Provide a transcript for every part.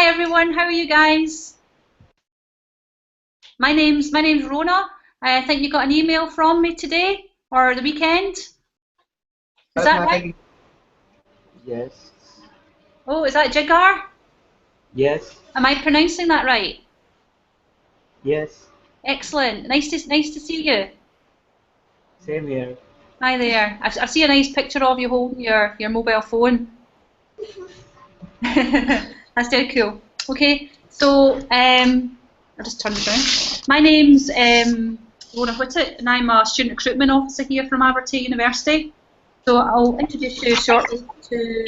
Hi everyone, how are you guys? My name's Rona. I think you got an email from me today or the weekend. Is that right? Yes. Oh, is that Jigar? Yes. Am I pronouncing that right? Yes. Excellent. Nice to see you. Same here. Hi there. I see a nice picture of you holding your mobile phone. That's very cool. Okay, so I'll just turn this around. My name's Rona Whitted, and I'm a student recruitment officer here from Aberdeen University. So I'll introduce you shortly to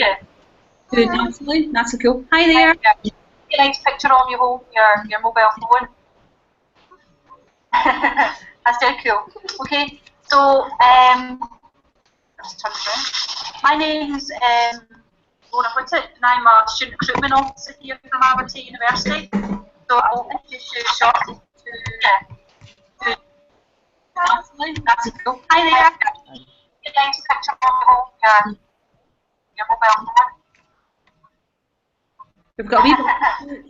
Natalie. Natalie Coull. Hi there. A nice picture of you holding your mobile phone. That's very cool. Okay, so I'll just turn this around. My name's Dr Natalie Coull, and I'm a student recruitment officer here from Aberdeen University. So I'll introduce you shortly to Natalie. Natalie Coull. Hi there. A nice picture of you holding your mobile phone. We've got a wee bit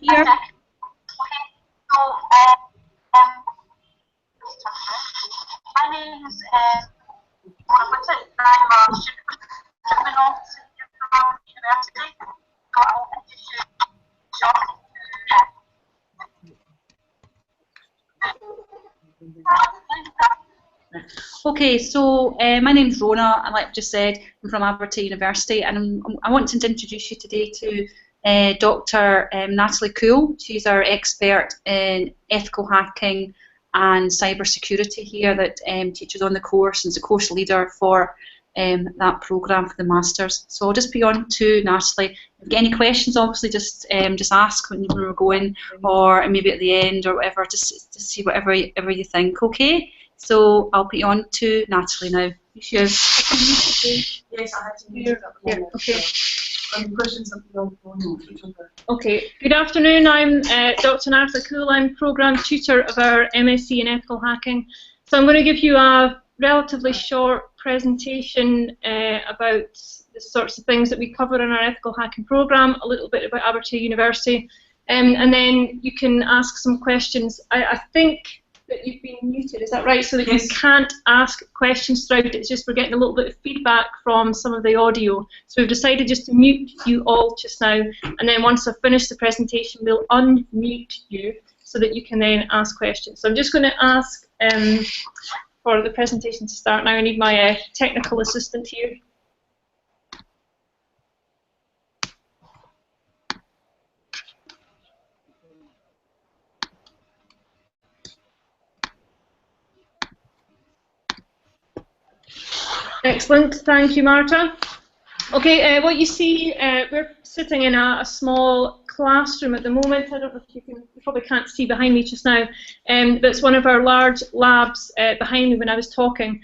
here. Okay, so my name's Dr Natalie Coull, and I'm a student recruitment officer here from Aberdeen University. So I'll introduce you shortly to Okay, so my name's Rona, and like I just said, I'm from Aberdeen University, and I wanted to introduce you today to Dr Natalie Coull. She's our expert in ethical hacking and cybersecurity here that teaches on the course and is a course leader for that programme for the Masters. So I'll just be on to Natalie. If you get any questions, obviously just ask when we're going, or maybe at the end or whatever, just see whatever you think, okay? So I'll put you on to Natalie now. Sure. Yes, I have to hear. Yeah, okay. Questions Okay, good afternoon. I'm Dr Natalie Coull. I'm Programme Tutor of our MSc in Ethical Hacking. So I'm going to give you a relatively short presentation about the sorts of things that we cover in our Ethical Hacking programme, a little bit about Aberdeen University, and then you can ask some questions. I think that you've been muted, is that right? So that yes. You can't ask questions throughout, it's just we're getting a little bit of feedback from some of the audio. So we've decided just to mute you all just now, and then once I've finished the presentation, we'll unmute you so that you can then ask questions. So I'm just going to ask for the presentation to start now. I need my technical assistant here. Excellent, thank you, Marta. Okay, what you see, we're sitting in a small classroom at the moment. I don't know if you probably can't see behind me just now, but it's one of our large labs behind me when I was talking.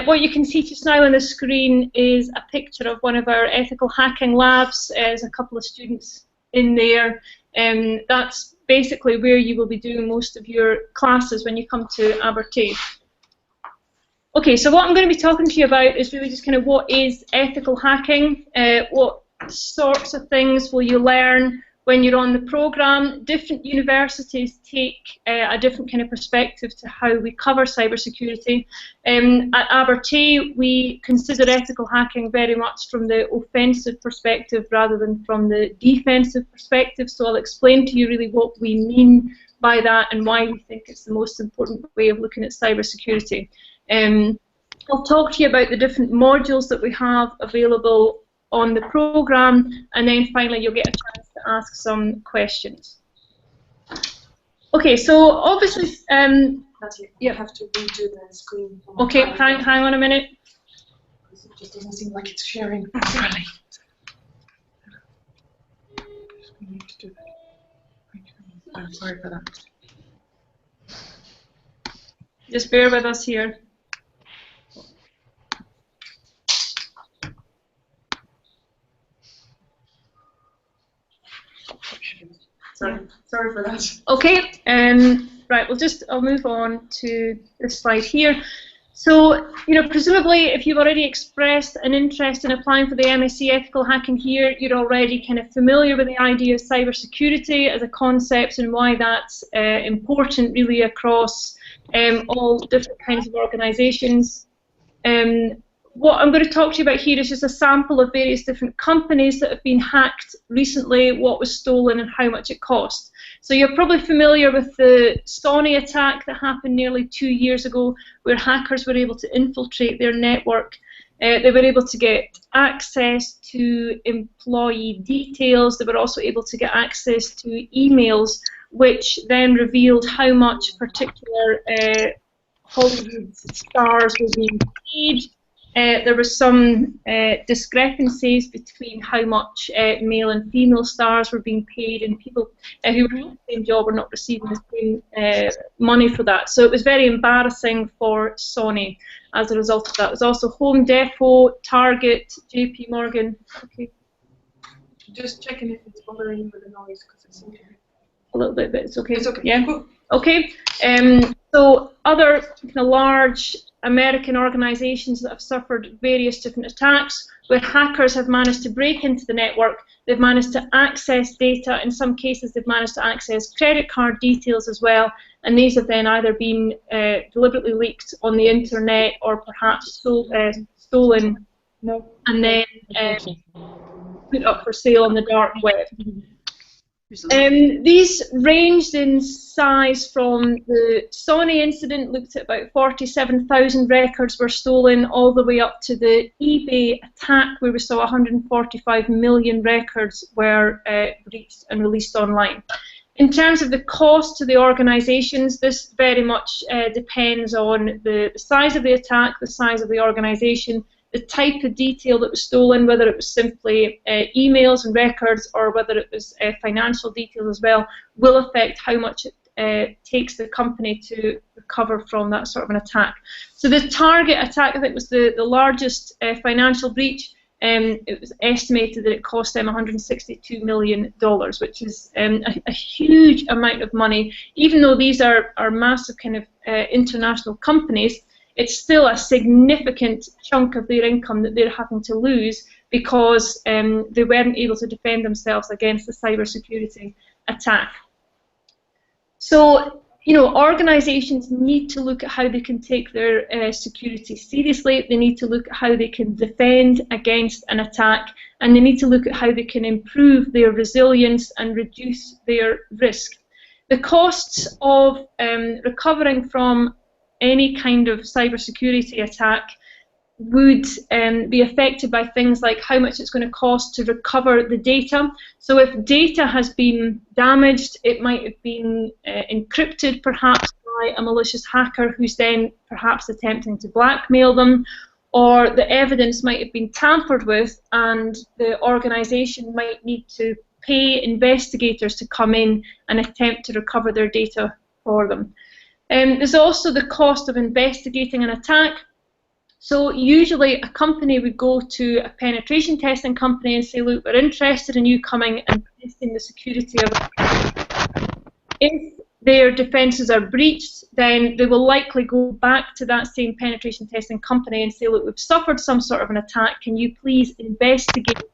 What you can see just now on the screen is a picture of one of our ethical hacking labs. There's a couple of students in there. That's basically where you will be doing most of your classes when you come to Aberdeen. Okay, so what I'm going to be talking to you about is really just kind of what is ethical hacking, what sorts of things will you learn when you're on the programme. Different universities take a different kind of perspective to how we cover cybersecurity. At Aberdeen, we consider ethical hacking very much from the offensive perspective rather than from the defensive perspective, so I'll explain to you really what we mean by that and why we think it's the most important way of looking at cybersecurity. I'll talk to you about the different modules that we have available on the programme, and then finally you'll get a chance to ask some questions. Okay, so obviously, you have to redo the screen. Okay, hang on a minute. It just doesn't seem like it's sharing properly. We need to do that. I'm sorry for that. Just bear with us here. Sorry for that. Okay, right, I'll move on to this slide here. So, presumably if you've already expressed an interest in applying for the MSc Ethical Hacking here, you're already kind of familiar with the idea of cybersecurity as a concept and why that's important really across all different kinds of organisations. What I'm going to talk to you about here is just a sample of various different companies that have been hacked recently, what was stolen and how much it cost. So you're probably familiar with the Sony attack that happened nearly 2 years ago, where hackers were able to infiltrate their network. They were able to get access to employee details. They were also able to get access to emails, which then revealed how much particular Hollywood stars were being paid. There were some discrepancies between how much male and female stars were being paid, and people who were doing the same job were not receiving the same money for that. So it was very embarrassing for Sony as a result of that. It was also Home Depot, Target, JP Morgan. Okay. Just checking if it's bothering you with the noise, because it's okay. A little bit, but it's okay. It's okay. Yeah. Cool. Okay. So other kind of large American organisations that have suffered various different attacks, where hackers have managed to break into the network, they've managed to access data, in some cases they've managed to access credit card details as well, and these have then either been deliberately leaked on the internet or perhaps stolen and then put up for sale on the dark web. These ranged in size from the Sony incident, looked at about 47,000 records were stolen, all the way up to the eBay attack, where we saw 145 million records were breached and released online. In terms of the cost to the organisations, this very much depends on the size of the attack, the size of the organisation, the type of detail that was stolen, whether it was simply emails and records or whether it was financial details as well, will affect how much it takes the company to recover from that sort of an attack. So the Target attack, I think, was the largest financial breach. It was estimated that it cost them $162 million, which is a huge amount of money. Even though these are massive kind of international companies, it's still a significant chunk of their income that they're having to lose because they weren't able to defend themselves against the cybersecurity attack. So, organisations need to look at how they can take their security seriously. They need to look at how they can defend against an attack, and they need to look at how they can improve their resilience and reduce their risk. The costs of recovering from any kind of cybersecurity attack would be affected by things like how much it's going to cost to recover the data. So if data has been damaged, it might have been encrypted perhaps by a malicious hacker who's then perhaps attempting to blackmail them, or the evidence might have been tampered with and the organisation might need to pay investigators to come in and attempt to recover their data for them. There's also the cost of investigating an attack. So usually a company would go to a penetration testing company and say, look, we're interested in you coming and testing the security of it. If their defences are breached, then they will likely go back to that same penetration testing company and say, look, we've suffered some sort of an attack, can you please investigate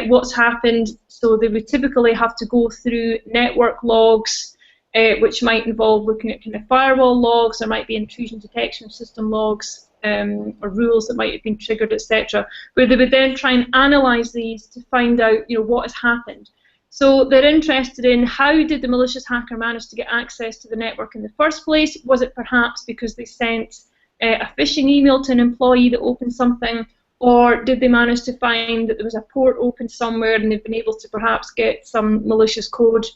what's happened? So they would typically have to go through network logs, which might involve looking at kind of firewall logs, there might be intrusion detection system logs, or rules that might have been triggered, etc., where they would then try and analyse these to find out, what has happened. So they're interested in how did the malicious hacker manage to get access to the network in the first place? Was it perhaps because they sent a phishing email to an employee that opened something, or did they manage to find that there was a port open somewhere and they've been able to perhaps get some malicious code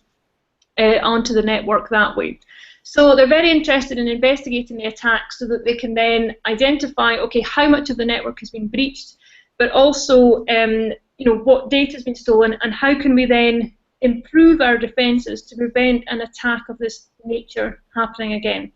onto the network that way? So they're very interested in investigating the attack so that they can then identify, okay, how much of the network has been breached, but also, what data has been stolen, and how can we then improve our defences to prevent an attack of this nature happening again.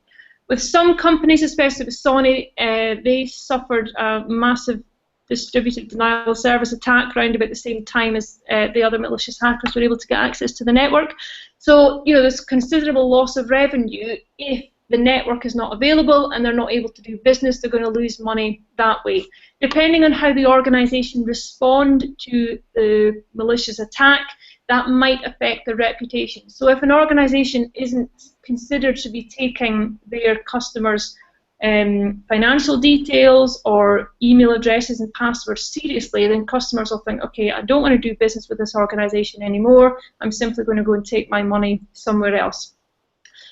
With some companies, especially with Sony, they suffered a massive distributed denial of service attack around about the same time as the other malicious hackers were able to get access to the network. So, there's considerable loss of revenue if the network is not available and they're not able to do business, they're going to lose money that way. Depending on how the organisation respond to the malicious attack, that might affect their reputation. So if an organisation isn't considered to be taking their customers' financial details or email addresses and passwords seriously, then customers will think, okay, I don't want to do business with this organisation anymore, I'm simply going to go and take my money somewhere else.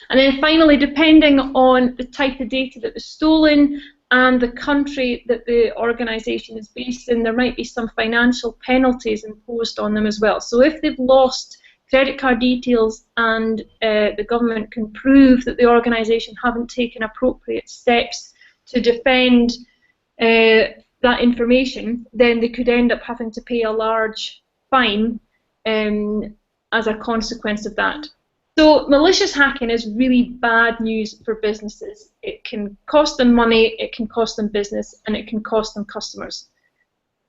And then finally, depending on the type of data that was stolen and the country that the organisation is based in, there might be some financial penalties imposed on them as well. So if they've lost credit card details and the government can prove that the organisation haven't taken appropriate steps to defend that information, then they could end up having to pay a large fine as a consequence of that. So malicious hacking is really bad news for businesses. It can cost them money, it can cost them business, and it can cost them customers.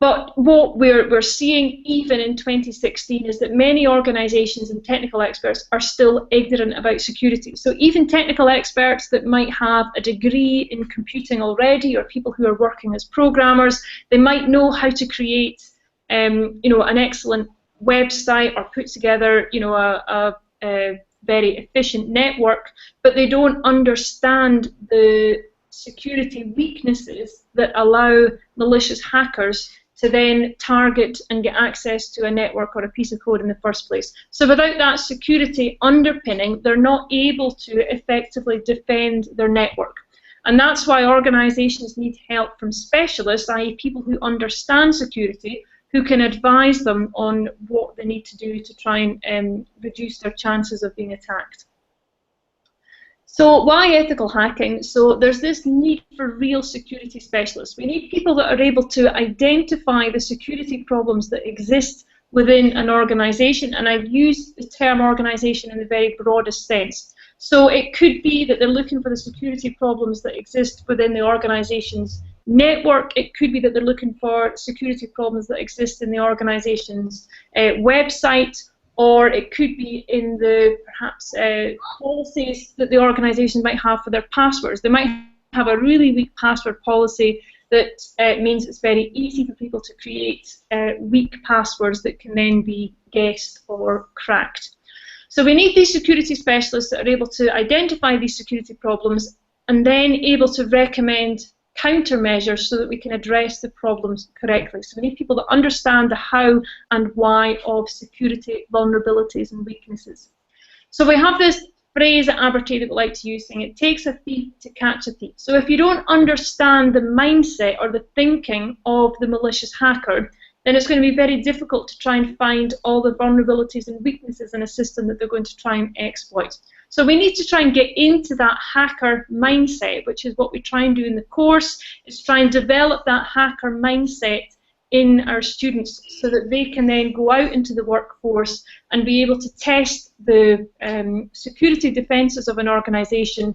But what we're seeing even in 2016 is that many organisations and technical experts are still ignorant about security. So even technical experts that might have a degree in computing already, or people who are working as programmers, they might know how to create an excellent website or put together a very efficient network, but they don't understand the security weaknesses that allow malicious hackers to then target and get access to a network or a piece of code in the first place. So without that security underpinning, they're not able to effectively defend their network. And that's why organizations need help from specialists, i.e. people who understand security, who can advise them on what they need to do to try and reduce their chances of being attacked. So why ethical hacking? So there's this need for real security specialists. We need people that are able to identify the security problems that exist within an organization, and I've used the term organization in the very broadest sense. So it could be that they're looking for the security problems that exist within the organization's network. It could be that they're looking for security problems that exist in the organization's website, or it could be in the perhaps policies that the organization might have for their passwords. They might have a really weak password policy that means it's very easy for people to create weak passwords that can then be guessed or cracked. So we need these security specialists that are able to identify these security problems and then able to recommend countermeasures so that we can address the problems correctly. So we need people that understand the how and why of security vulnerabilities and weaknesses. So we have this phrase at Abertay that we like to use, saying it takes a thief to catch a thief. So if you don't understand the mindset or the thinking of the malicious hacker, then it's going to be very difficult to try and find all the vulnerabilities and weaknesses in a system that they're going to try and exploit. So we need to try and get into that hacker mindset, which is what we try and do in the course, is try and develop that hacker mindset in our students so that they can then go out into the workforce and be able to test the security defences of an organisation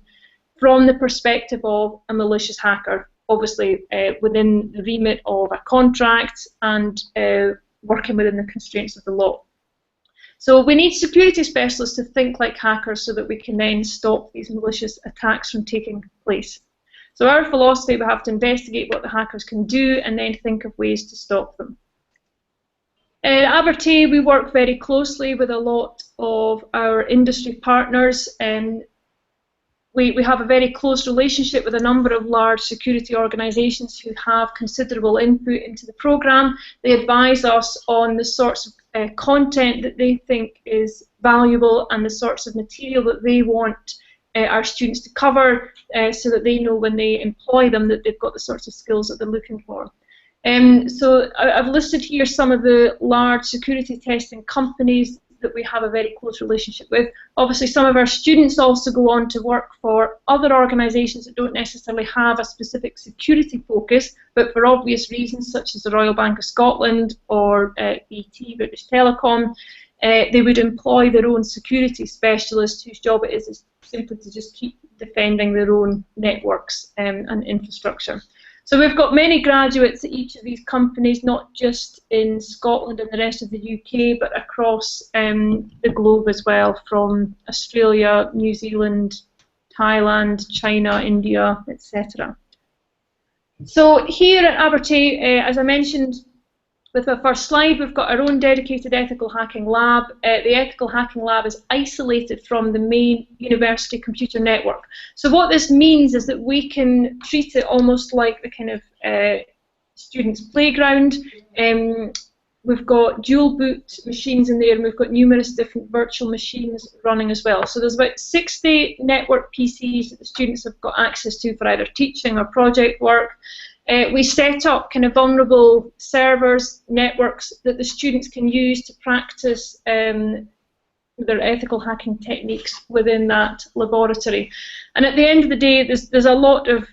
from the perspective of a malicious hacker, obviously within the remit of a contract and working within the constraints of the law. So we need security specialists to think like hackers so that we can then stop these malicious attacks from taking place. So our philosophy, we have to investigate what the hackers can do and then think of ways to stop them. At Abertay, we work very closely with a lot of our industry partners, and we have a very close relationship with a number of large security organisations who have considerable input into the programme. They advise us on the sorts of content that they think is valuable and the sorts of material that they want our students to cover so that they know when they employ them that they've got the sorts of skills that they're looking for. So I've listed here some of the large security testing companies that we have a very close relationship with. Obviously, some of our students also go on to work for other organisations that don't necessarily have a specific security focus, but for obvious reasons, such as the Royal Bank of Scotland or BT, British Telecom, they would employ their own security specialist whose job it is simply to just keep defending their own networks and infrastructure. So we've got many graduates at each of these companies, not just in Scotland and the rest of the UK, but across the globe as well, from Australia, New Zealand, Thailand, China, India, etc. So here at Abertay, as I mentioned with my first slide, we've got our own dedicated ethical hacking lab. The ethical hacking lab is isolated from the main university computer network. So what this means is that we can treat it almost like the kind of students' playground. We've got dual boot machines in there, and we've got numerous different virtual machines running as well. So there's about 60 network PCs that the students have got access to for either teaching or project work. We set up kind of vulnerable servers, networks that the students can use to practice their ethical hacking techniques within that laboratory. And at the end of the day, there's a lot of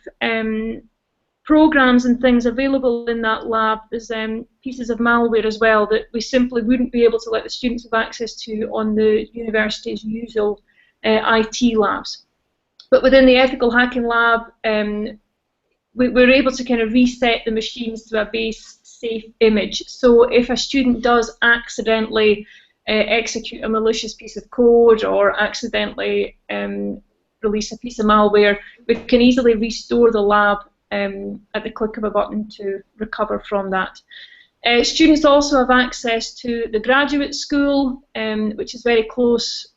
programs and things available in that lab. There's pieces of malware as well that we simply wouldn't be able to let the students have access to on the university's usual IT labs. But within the ethical hacking lab, we're able to kind of reset the machines to a base safe image. So if a student does accidentally execute a malicious piece of code or accidentally release a piece of malware, we can easily restore the lab at the click of a button to recover from that. Students also have access to the graduate school, which is very close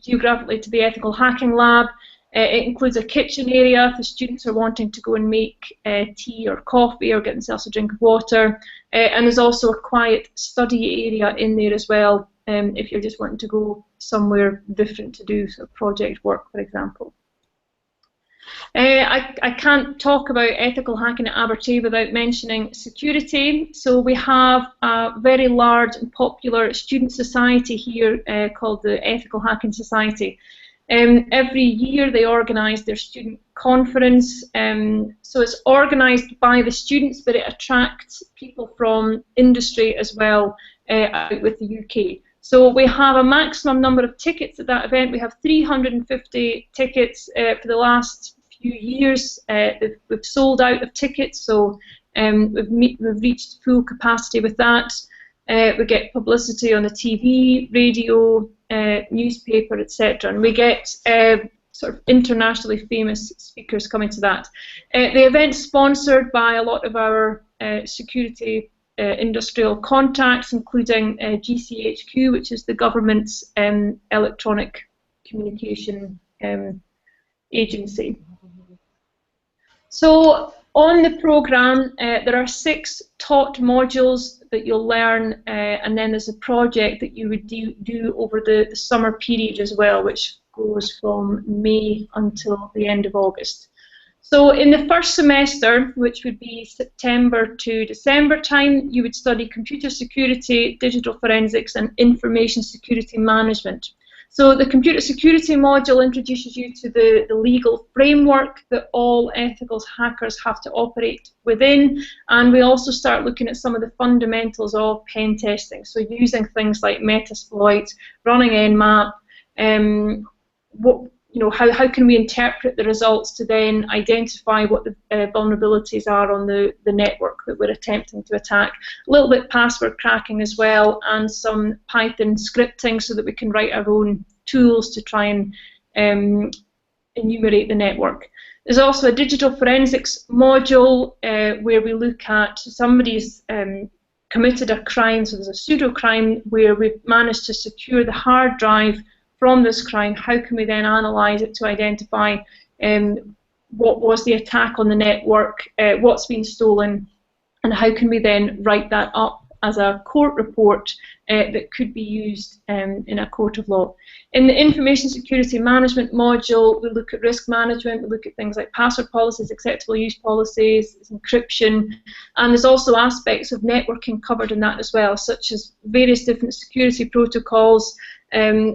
geographically to the ethical hacking lab. It includes a kitchen area if the students are wanting to go and make tea or coffee or get themselves a drink of water. And there's also a quiet study area in there as well if you're just wanting to go somewhere different to do sort of project work, for example. I can't talk about ethical hacking at Abertay without mentioning security. So we have a very large and popular student society here called the Ethical Hacking Society. Every year they organise their student conference, so it's organised by the students, but it attracts people from industry as well out with the UK. So we have a maximum number of tickets at that event. We have 350 tickets for the last few years. We've sold out of tickets, so we've reached full capacity with that. We get publicity on the TV, radio, newspaper, etc. And we get sort of internationally famous speakers coming to that. The event's sponsored by a lot of our security industrial contacts, including GCHQ, which is the government's electronic communication agency. So on the programme, there are 6 taught modules that you'll learn, and then there's a project that you would do over the summer period as well, which goes from May until the end of August. So in the first semester, which would be September to December time, you would study computer security, digital forensics, and information security management. So the computer security module introduces you to the legal framework that all ethical hackers have to operate within, and we also start looking at some of the fundamentals of pen testing. So using things like Metasploit, running Nmap, how can we interpret the results to then identify what the vulnerabilities are on the network that we're attempting to attack. A little bit password cracking as well, and some Python scripting so that we can write our own tools to try and enumerate the network. There's also a digital forensics module where we look at somebody's committed a crime, so there's a pseudo-crime where we've managed to secure the hard drive from this crime. How can we then analyse it to identify what was the attack on the network, what's been stolen, and how can we then write that up as a court report that could be used in a court of law. In the information security management module, we look at risk management, we look at things like password policies, acceptable use policies, encryption, and there's also aspects of networking covered in that as well, such as various different security protocols,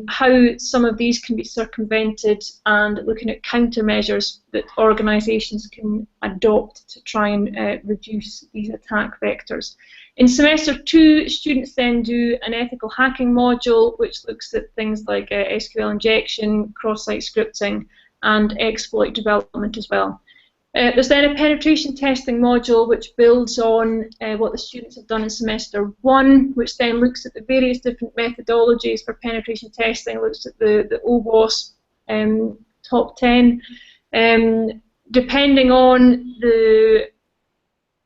how some of these can be circumvented, and looking at countermeasures that organisations can adopt to try and reduce these attack vectors. In semester 2, students then do an ethical hacking module, which looks at things like SQL injection, cross-site scripting, and exploit development as well. There's then a penetration testing module which builds on what the students have done in semester 1, which then looks at the various different methodologies for penetration testing, looks at the OWASP top 10. Depending on the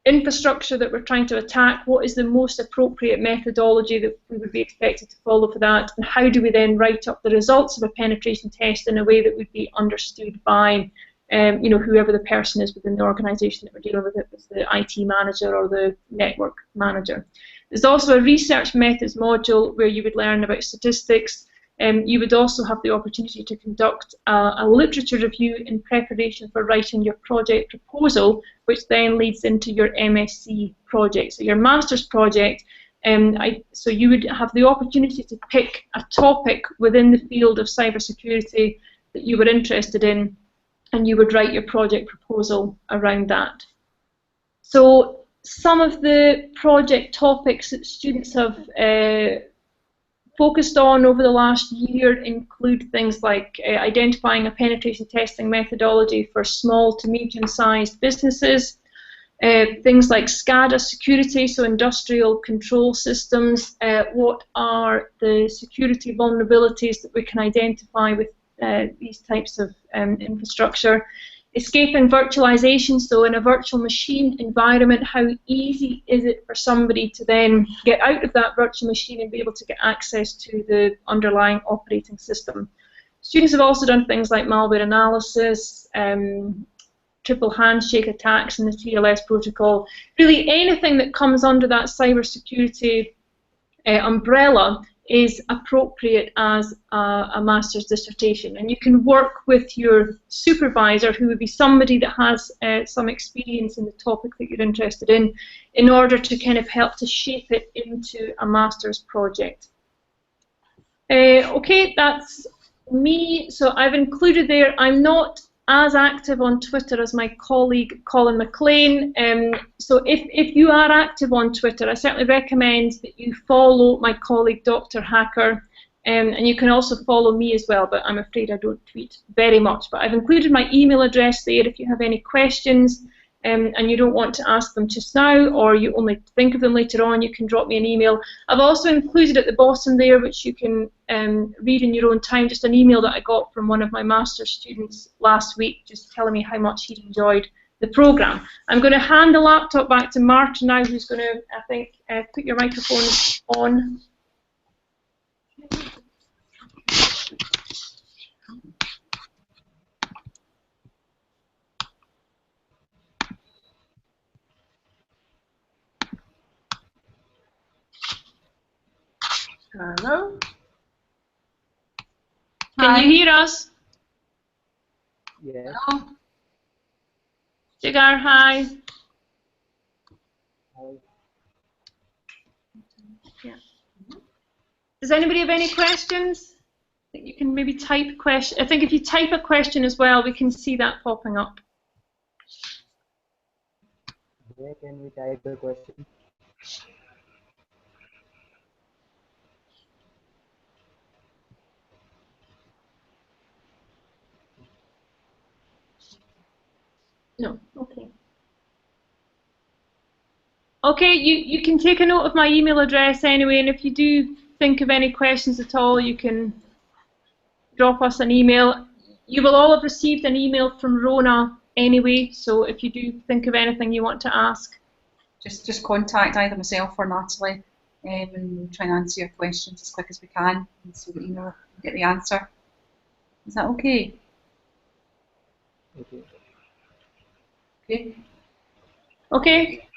infrastructure that we're trying to attack, what is the most appropriate methodology that we would be expected to follow for that, and how do we then write up the results of a penetration test in a way that would be understood by whoever the person is within the organisation that we're dealing with, it was the IT manager or the network manager. There's also a research methods module where you would learn about statistics. You would also have the opportunity to conduct a literature review in preparation for writing your project proposal, which then leads into your MSc project. So your master's project, so you would have the opportunity to pick a topic within the field of cybersecurity that you were interested in, and you would write your project proposal around that. So some of the project topics that students have focused on over the last year include things like identifying a penetration testing methodology for small to medium-sized businesses, things like SCADA security, so industrial control systems, what are the security vulnerabilities that we can identify with these types of infrastructure, escaping virtualization, so in a virtual machine environment, how easy is it for somebody to then get out of that virtual machine and be able to get access to the underlying operating system. Students have also done things like malware analysis, triple handshake attacks and the TLS protocol. Really anything that comes under that cybersecurity umbrella is appropriate as a master's dissertation, and you can work with your supervisor, who would be somebody that has some experience in the topic that you're interested in order to kind of help to shape it into a master's project. Okay, that's me. So I've included there, I'm not as active on Twitter as my colleague Colin McLean. So if you are active on Twitter, I certainly recommend that you follow my colleague Dr Hacker, and you can also follow me as well, but I'm afraid I don't tweet very much. But I've included my email address there if you have any questions and you don't want to ask them just now, or you only think of them later on, you can drop me an email. I've also included at the bottom there, which you can read in your own time, just an email that I got from one of my master's students last week, just telling me how much he'd enjoyed the programme. I'm going to hand the laptop back to Marta now, who's going to, I think, put your microphone on. Hello. Can you hear us? Yes. Hello. Jigar, hi. Hi. Yeah. Does anybody have any questions? I think you can maybe type a question. I think if you type a question as well, we can see that popping up. Where can we type the question? No, okay. Okay, you can take a note of my email address anyway, and if you do think of any questions at all, you can drop us an email. You will all have received an email from Rona anyway, so if you do think of anything you want to ask, Just contact either myself or Natalie, and we'll try and answer your questions as quick as we can, and so that you know get the answer. Is that okay? Okay. Okay. okay?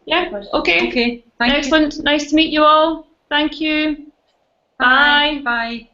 Yeah, okay. Okay. Thank you. Excellent. Nice to meet you all. Thank you. Bye. Bye.